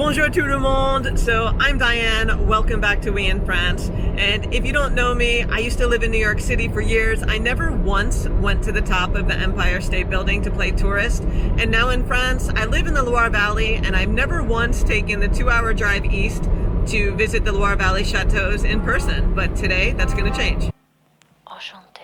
Bonjour tout le monde. So I'm Diane. Welcome back to We in France. And if you don't know me, I used to live in New York City for years. I never once went to the top of the Empire State Building to play tourist. And now in France, I live in the Loire Valley, and I've never once taken the 2-hour drive east to visit the Loire Valley chateaux in person. But today, that's going to change. Enchanté.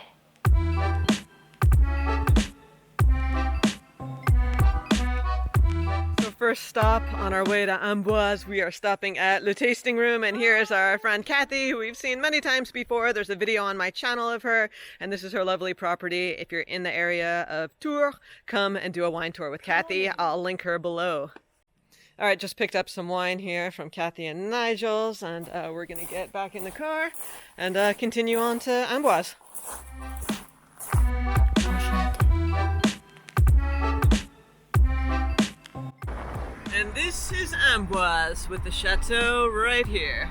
First stop on our way to Amboise, we are stopping at Le Tasting Room, and here is our friend Kathy, who we've seen many times before. There's a video on my channel of her, and this is her lovely property. If you're in the area of Tours, come and do a wine tour with Kathy. I'll link her below. All right, just picked up some wine here from Kathy and Nigel's, and we're gonna get back in the car and continue on to Amboise. And this is Amboise with the chateau right here.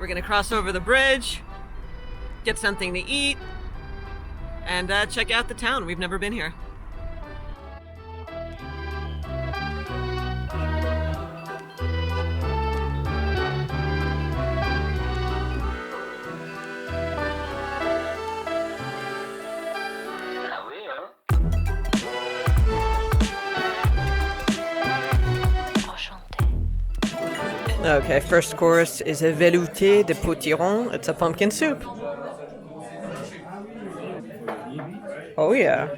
We're gonna cross over the bridge, get something to eat, and check out the town. We've never been here. Okay, first course is a velouté de potiron. It's a pumpkin soup. Oh yeah.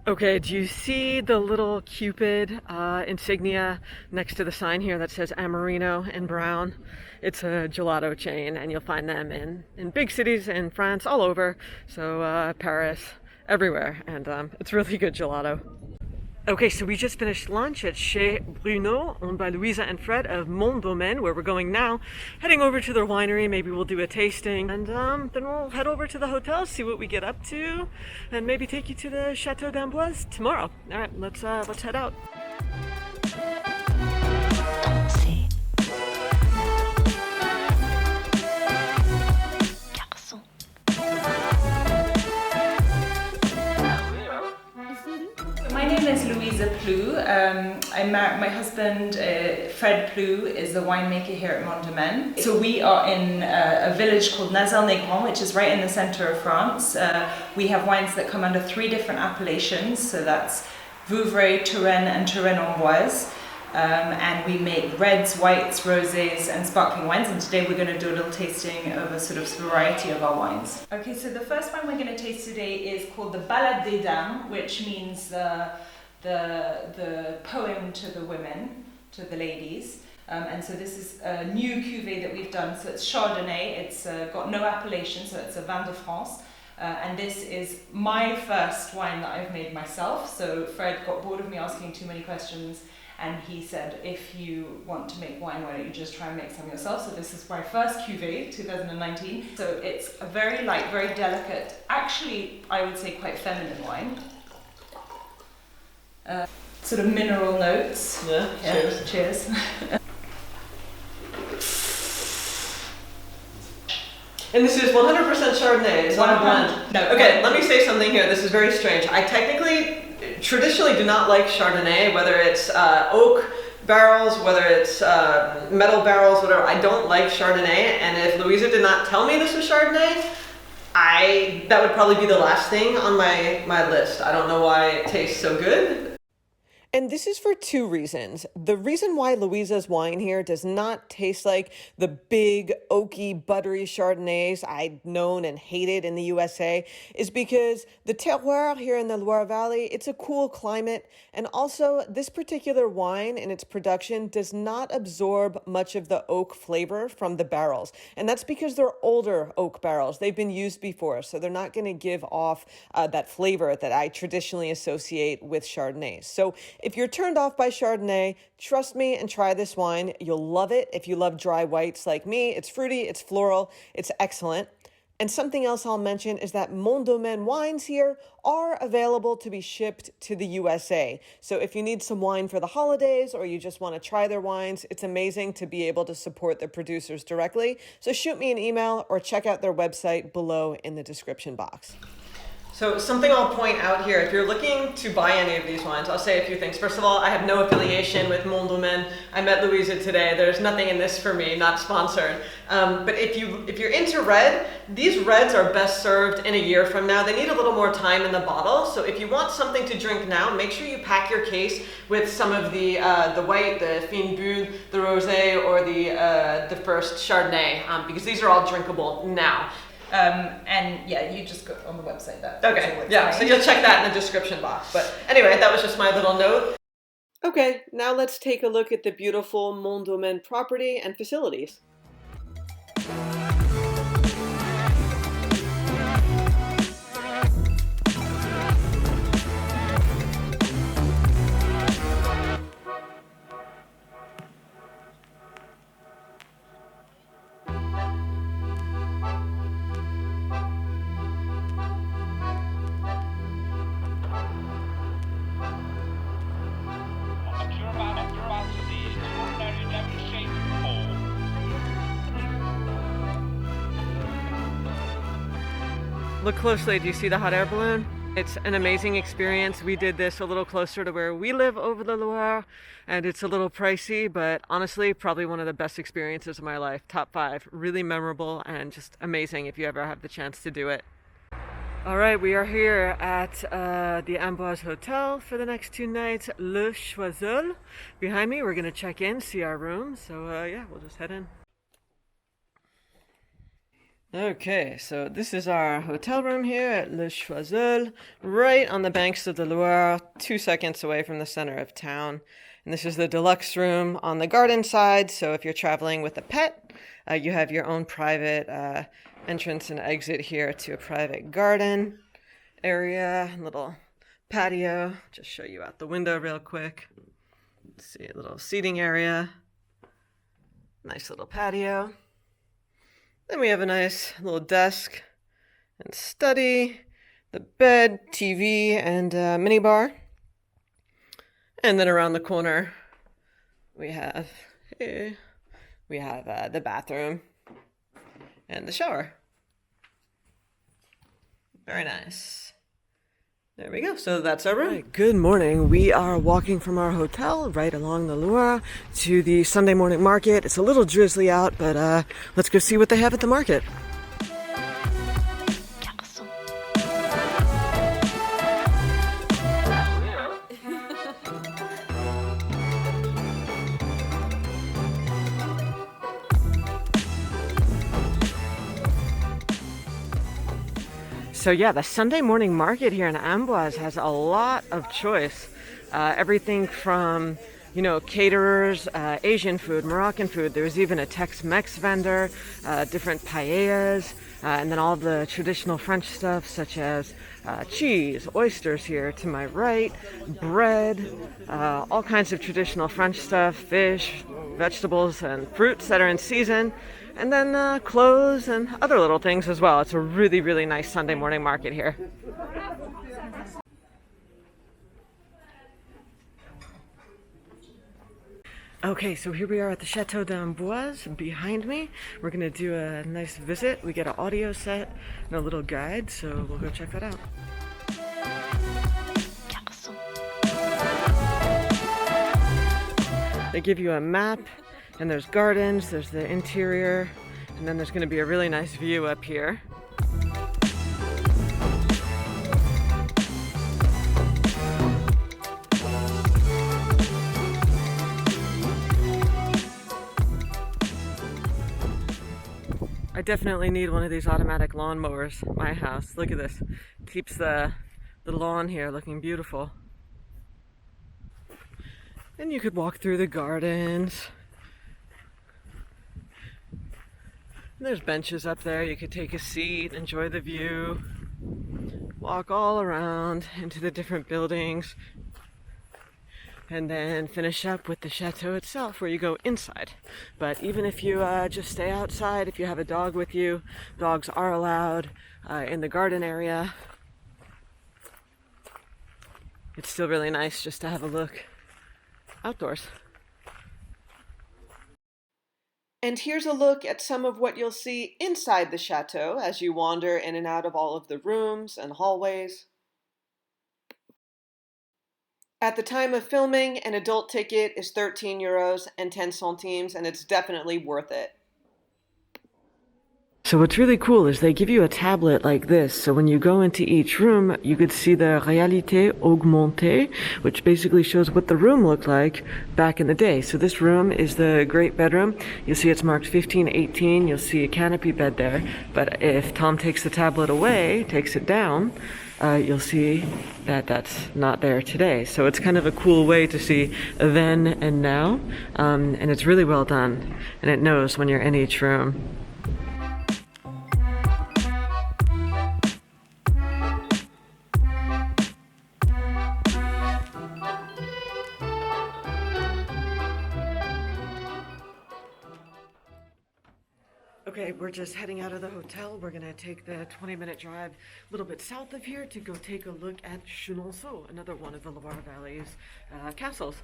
Okay, do you see the little Cupid insignia next to the sign here that says Amarino in brown? It's a gelato chain, and you'll find them in big cities in France, all over. So Paris, everywhere, and it's really good gelato. Okay, so we just finished lunch at Chez Bruno, owned by Louisa and Fred of Montdomaine, where we're going now. Heading over to their winery, maybe we'll do a tasting, and then we'll head over to the hotel, see what we get up to, and maybe take you to the Chateau D'amboise tomorrow. All right, let's head out. My name is Louisa Plou. My husband, Fred Plou, is the winemaker here at Montdomaine. So we are in a village called Nazel-Négron, which is right in the center of France. We have wines that come under 3 different appellations, so that's Vouvray, Touraine, and Touraine-Amboise. And we make reds, whites, rosés, and sparkling wines. And today we're going to do a little tasting of a sort of variety of our wines. Okay, so the first wine we're going to taste today is called the Ballade des Dames, which means the poem to the women, to the ladies. And so this is a new cuvée that we've done. So it's Chardonnay. It's got no appellation, so it's a Vin de France. And this is my first wine that I've made myself. So Fred got bored of me asking too many questions, and he said, if you want to make wine, why don't you just try and make some yourself? So this is my first cuvée, 2019. So it's a very light, very delicate, actually, I would say quite feminine wine. Sort of mineral notes. Yeah, cheers. Cheers. And this is 100% Chardonnay, it's not a blend. No. Okay, let me say something here. This is very strange. I traditionally do not like Chardonnay, whether it's oak barrels, whether it's metal barrels, whatever. I don't like Chardonnay, and if Louisa did not tell me this was Chardonnay, that would probably be the last thing on my list. I don't know why it tastes so good. And this is for 2 reasons. The reason why Louisa's wine here does not taste like the big, oaky, buttery Chardonnays I've known and hated in the USA is because the terroir here in the Loire Valley, it's a cool climate. And also, this particular wine in its production does not absorb much of the oak flavor from the barrels. And that's because they're older oak barrels. They've been used before, so they're not going to give off that flavor that I traditionally associate with Chardonnays. So if you're turned off by Chardonnay, trust me and try this wine. You'll love it. If you love dry whites like me, it's fruity, it's floral, it's excellent. And something else I'll mention is that Montdomaine wines here are available to be shipped to the USA. So if you need some wine for the holidays or you just want to try their wines, it's amazing to be able to support the producers directly. So shoot me an email or check out their website below in the description box. So something I'll point out here, if you're looking to buy any of these wines, I'll say a few things. First of all, I have no affiliation with Montdomaine. I met Louisa today. There's nothing in this for me, not sponsored. But if you're into red, these reds are best served in a year from now. They need a little more time in the bottle. So if you want something to drink now, make sure you pack your case with some of the white, the Fine Bulle, the Rosé, or the first Chardonnay, because these are all drinkable now. And yeah, you just go on the website. Okay, yeah, so you'll check that in the description box. But anyway, that was just my little note. Okay, now let's take a look at the beautiful Montdomaine property and facilities. Look closely, do you see the hot air balloon? It's an amazing experience. We did this a little closer to where we live over the Loire, and it's a little pricey, but honestly, probably one of the best experiences of my life. Top 5, really memorable and just amazing if you ever have the chance to do it. All right, we are here at the Ambrose Hotel for the next 2 nights, Le Choiseul. Behind me, we're gonna check in, see our room, so yeah, we'll just head in. Okay, so this is our hotel room here at Le Choiseul, right on the banks of the Loire, 2 seconds away from the center of town. And this is the deluxe room on the garden side, so if you're traveling with a pet, you have your own private entrance and exit here to a private garden area, little patio. Just show you out the window real quick. Let's see, a little seating area, nice little patio. Then we have a nice little desk and study, the bed, TV, and mini bar. And then around the corner, we have the bathroom and the shower. Very nice. There we go. So that's our room. Right, good morning. We are walking from our hotel right along the Loire to the Sunday morning market. It's a little drizzly out, but let's go see what they have at the market. So yeah, the Sunday morning market here in Amboise has a lot of choice. Everything from, caterers, Asian food, Moroccan food. There's even a Tex-Mex vendor, different paellas, and then all the traditional French stuff such as cheese, oysters here to my right, bread, all kinds of traditional French stuff, fish, vegetables, and fruits that are in season. And then clothes and other little things as well. It's a really, really nice Sunday morning market here. Okay, so here we are at the Chateau D'amboise behind me. We're gonna do a nice visit. We get an audio set and a little guide, so we'll go check that out. They give you a map, and there's gardens, there's the interior, and then there's going to be a really nice view up here. I definitely need one of these automatic lawn mowers at my house. Look at this. Keeps the lawn here looking beautiful. And you could walk through the gardens. There's benches up there. You could take a seat, enjoy the view, walk all around into the different buildings, and then finish up with the chateau itself where you go inside. But even if you just stay outside, if you have a dog with you, dogs are allowed in the garden area. It's still really nice just to have a look outdoors. And here's a look at some of what you'll see inside the chateau as you wander in and out of all of the rooms and hallways. At the time of filming, an adult ticket is 13 euros and 10 centimes, and it's definitely worth it. So what's really cool is they give you a tablet like this, so when you go into each room, you could see the réalité augmentée, which basically shows what the room looked like back in the day. So this room is the great bedroom. You'll see it's marked 1518. You'll see a canopy bed there, but if Tom takes the tablet away, takes it down, you'll see that that's not there today. So it's kind of a cool way to see then and now, and it's really well done, and it knows when you're in each room. Okay, we're just heading out of the hotel. We're gonna take the 20-minute drive a little bit south of here to go take a look at Chenonceau, another one of the Loire Valley's castles.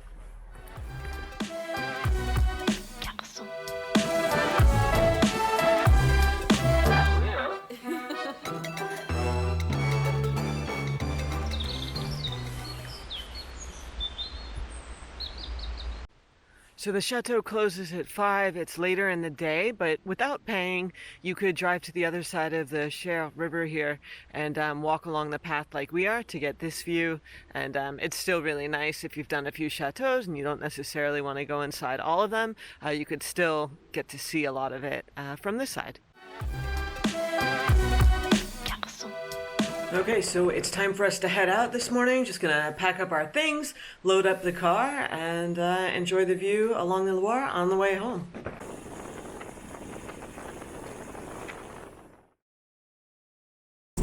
So the chateau closes at 5. It's later in the day, but without paying, you could drive to the other side of the Loire River here and walk along the path like we are to get this view. And it's still really nice if you've done a few chateaux and you don't necessarily want to go inside all of them. You could still get to see a lot of it from this side. Okay, so it's time for us to head out this morning. Just gonna pack up our things, load up the car, and enjoy the view along the Loire on the way home.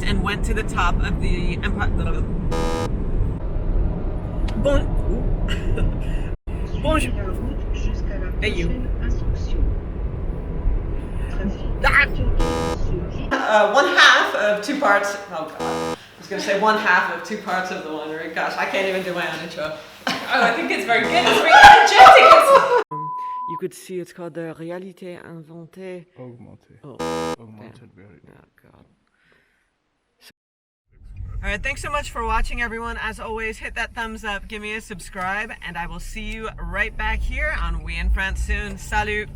And went to the top of the Empire. Bonjour. Hey you. One half of two parts. Oh god, I was going to say one half of two parts of the winery. Gosh, I can't even do my own intro. Oh, I think it's very good. It's very energetic. You could see it's called the réalité inventée. Augmented. Oh, Augmented, very good. oh god. All right, thanks so much for watching, everyone. As always, hit that thumbs up, give me a subscribe, and I will see you right back here on We in France soon. Salut!